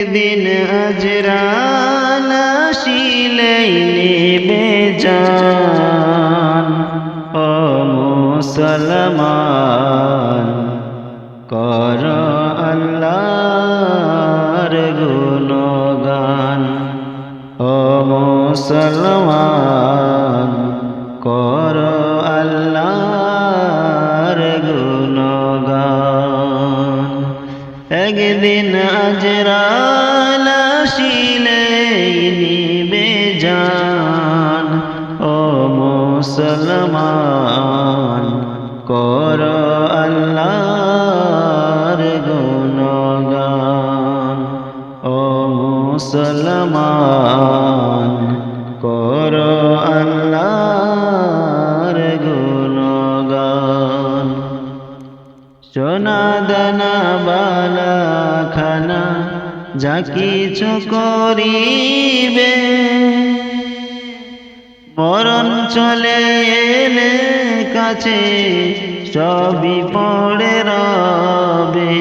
দিন আজরাল আসিলে নেবে জান। ও মুসলমান কর আল্লাহর গুণগান। ও মুসলমান কর আল্লাহর গুণগান। একদিন আজরাল আসিলে নিবে জান। ও মুসলমান কর আল্লাহর গুণগান। ও মুসলমান কর আল্লাহর গুণগান। সোনা দানা বালা খানা যা কিছু করিবে, মরণ চলে এলে কাছে সবই পড়ে রবে।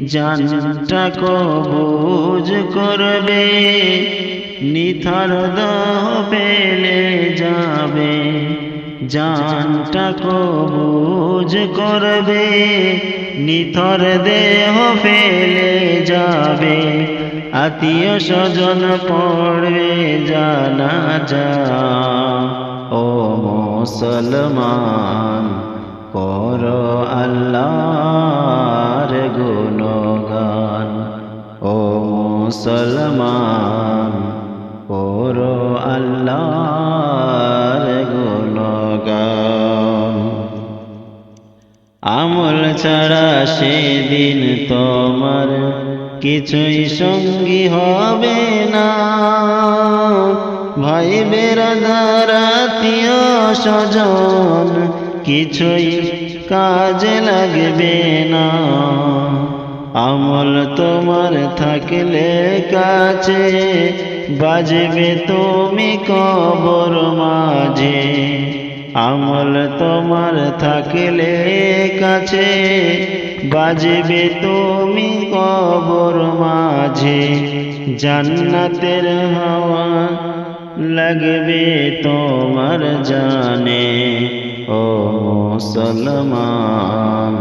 জানটা কবুজ করবে, নিথর দেহ পেলে যাবে। জানটা কবুজ করবে, নিথর দেহ ফেলে যাবে। আত্মীয় স্বজন পড়বে জানাজা। ও মুসলমান কর আল্লাহর গুণগান। ও মুসলমান কর আল্লাহর গুণগান। আমল ছাড়া সেদিন তোমার কিছুই সঙ্গী হবে না। ভাই বেরাদার আত্মীয় স্বজন কিছুই কাজে লাগবে না। আমল তোমার থাকলে কাছে বাজবে তুমি কবর মাঝে। আমল তোমার থাকলে কাছে বাজবে তুমি কবর মাঝে। জান্নাতের হাওয়া লাগবে তোমার জানে। ও মুসলমান